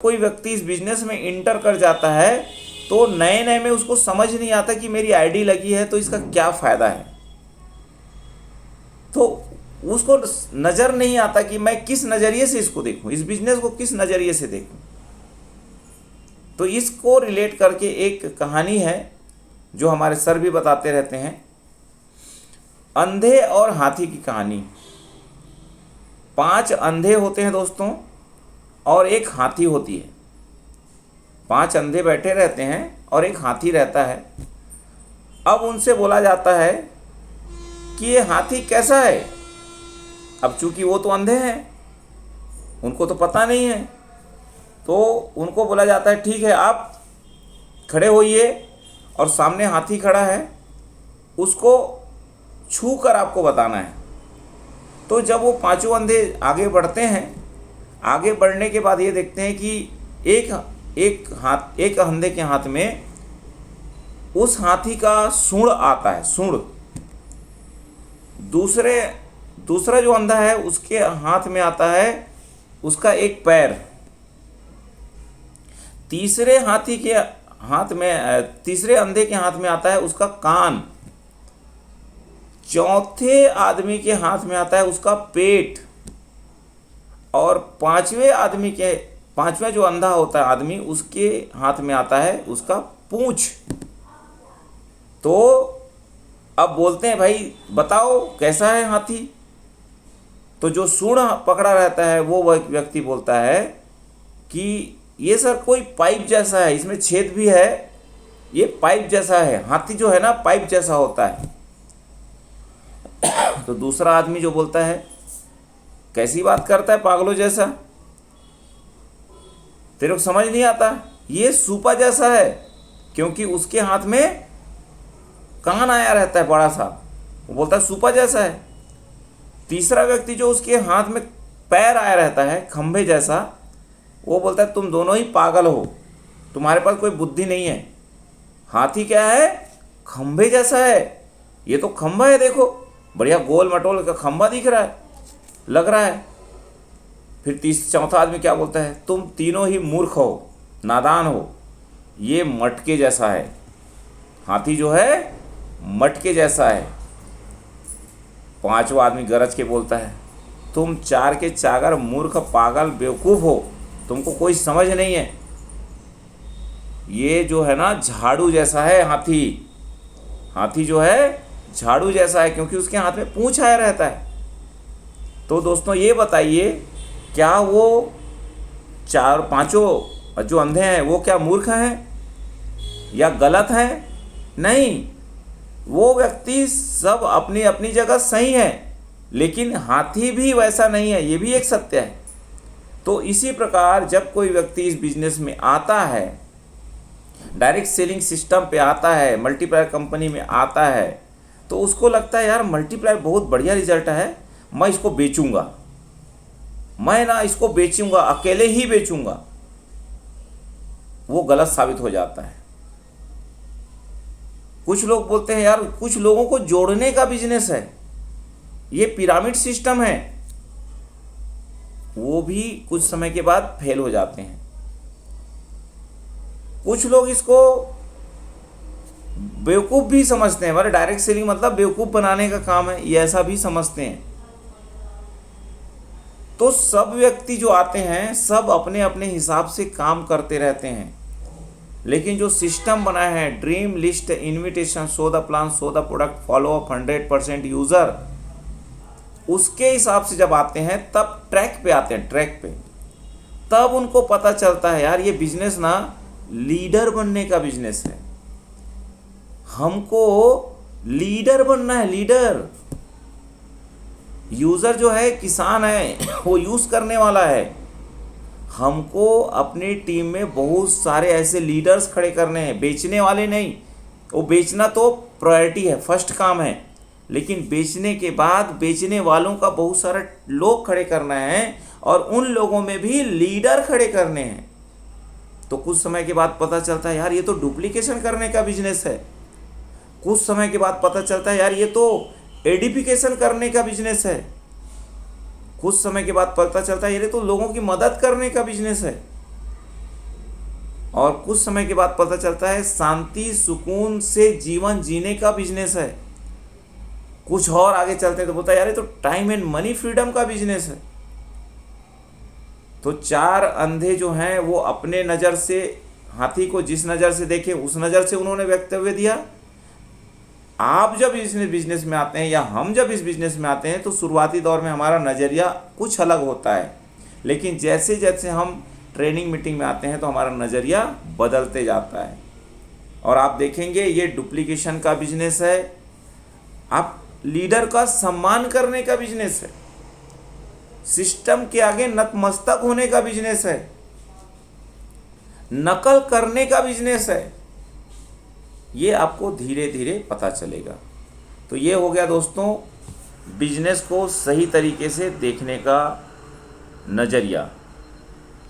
कोई व्यक्ति इस बिजनेस में इंटर कर जाता है तो नए नए में उसको समझ नहीं आता कि मेरी आईडी लगी है तो इसका क्या फ़ायदा है। तो उसको नज़र नहीं आता कि मैं किस नज़रिए से इसको देखूं, इस बिजनेस को किस नज़रिए से देखूं। तो इसको रिलेट करके एक कहानी है जो हमारे सर भी बताते रहते हैं, अंधे और हाथी की कहानी। 5 अंधे होते हैं दोस्तों और एक हाथी होती है। 5 अंधे बैठे रहते हैं और एक हाथी रहता है। अब उनसे बोला जाता है कि ये हाथी कैसा है। अब चूंकि वो तो अंधे हैं, उनको तो पता नहीं है, तो उनको बोला जाता है ठीक है आप खड़े होइए और सामने हाथी खड़ा है, उसको छू कर आपको बताना है। तो जब वो 5 अंधे आगे बढ़ते हैं, आगे बढ़ने के बाद ये देखते हैं कि एक अंधे के हाथ में उस हाथी का सूंड आता है, सूंड। दूसरा जो अंधा है उसके हाथ में आता है उसका एक पैर। तीसरे अंधे के हाथ में आता है उसका कान। चौथे आदमी के हाथ में आता है उसका पेट। और पांचवें जो अंधा होता है आदमी, उसके हाथ में आता है उसका पूंछ। तो अब बोलते हैं भाई बताओ कैसा है हाथी। तो जो सूंड पकड़ा रहता है वो व्यक्ति बोलता है कि ये सर कोई पाइप जैसा है, इसमें छेद भी है, ये पाइप जैसा है। हाथी जो है ना पाइप जैसा होता है। तो दूसरा आदमी जो बोलता है कैसी बात करता है पागलों जैसा, तेरे को समझ नहीं आता, ये सूपा जैसा है, क्योंकि उसके हाथ में कान आया रहता है बड़ा सा, वो बोलता है सूपा जैसा है। तीसरा व्यक्ति जो उसके हाथ में पैर आया रहता है खंभे जैसा, वो बोलता है तुम दोनों ही पागल हो, तुम्हारे पास कोई बुद्धि नहीं है। हाथी क्या है, खंभे जैसा है, ये तो खंभा है, देखो बढ़िया गोल मटोल का खंभा दिख रहा है, लग रहा है। फिर चौथा आदमी क्या बोलता है, तुम तीनों ही मूर्ख हो, नादान हो, ये मटके जैसा है। हाथी जो है मटके जैसा है। पांचवा आदमी गरज के बोलता है तुम 4 के चागर मूर्ख पागल बेवकूफ़ हो, तुमको कोई समझ नहीं है, ये जो है ना झाड़ू जैसा है। हाथी जो है झाड़ू जैसा है, क्योंकि उसके हाथ में पूंछ आया रहता है। तो दोस्तों ये बताइए, क्या वो 5 जो अंधे हैं वो क्या मूर्ख हैं या गलत हैं? नहीं, वो व्यक्ति सब अपनी अपनी जगह सही है, लेकिन हाथी भी वैसा नहीं है, ये भी एक सत्य है। तो इसी प्रकार जब कोई व्यक्ति इस बिजनेस में आता है, डायरेक्ट सेलिंग सिस्टम पे आता है, मल्टीप्लायर कंपनी में आता है, तो उसको लगता है यार मल्टीप्लायर बहुत बढ़िया रिजल्ट है, मैं इसको बेचूंगा, इसको बेचूंगा, अकेले ही बेचूंगा। वो गलत साबित हो जाता है। कुछ लोग बोलते हैं यार कुछ लोगों को जोड़ने का बिजनेस है, ये पिरामिड सिस्टम है, वो भी कुछ समय के बाद फेल हो जाते हैं। कुछ लोग इसको बेवकूफ़ भी समझते हैं, हमारे डायरेक्ट सेलिंग मतलब बेवकूफ़ बनाने का काम है, ये ऐसा भी समझते हैं। तो सब व्यक्ति जो आते हैं सब अपने अपने हिसाब से काम करते रहते हैं, लेकिन जो सिस्टम बना है dream list invitation show the plan show the product follow up 100% user, उसके हिसाब से जब आते हैं तब ट्रैक पे आते हैं, ट्रैक पे तब उनको पता चलता है यार ये बिजनेस ना लीडर बनने का बिजनेस है, हमको लीडर बनना है, लीडर। यूज़र जो है किसान है, वो यूज़ करने वाला है, हमको अपनी टीम में बहुत सारे ऐसे लीडर्स खड़े करने हैं, बेचने वाले नहीं। वो बेचना तो प्रायोरिटी है, फर्स्ट काम है, लेकिन बेचने के बाद बेचने वालों का बहुत सारे लोग खड़े करना है और उन लोगों में भी लीडर खड़े करने हैं। तो कुछ समय के बाद पता चलता है यार ये तो डुप्लीकेशन करने का बिजनेस है। कुछ समय के बाद पता चलता है यार ये तो एडिफिकेशन करने का बिजनेस है। कुछ समय के बाद पता चलता है ये तो लोगों की मदद करने का बिजनेस है। और कुछ समय के बाद पता चलता है शांति सुकून से जीवन जीने का बिजनेस है। कुछ और आगे चलते हैं तो बोलता है यार ये तो टाइम एंड मनी फ्रीडम का बिजनेस है। तो चार अंधे जो हैं वो अपने नज़र से हाथी को जिस नज़र से देखे उस नज़र से उन्होंने वक्तव्य दिया। आप जब इस बिजनेस में आते हैं या हम जब इस बिजनेस में आते हैं तो शुरुआती दौर में हमारा नज़रिया कुछ अलग होता है, लेकिन जैसे जैसे हम ट्रेनिंग मीटिंग में आते हैं तो हमारा नज़रिया बदलते जाता है। और आप देखेंगे ये डुप्लीकेशन का बिजनेस है, आप लीडर का सम्मान करने का बिजनेस है, सिस्टम के आगे नतमस्तक होने का बिजनेस है, नकल करने का बिजनेस है। ये आपको धीरे धीरे पता चलेगा। तो ये हो गया दोस्तों बिजनेस को सही तरीके से देखने का नज़रिया।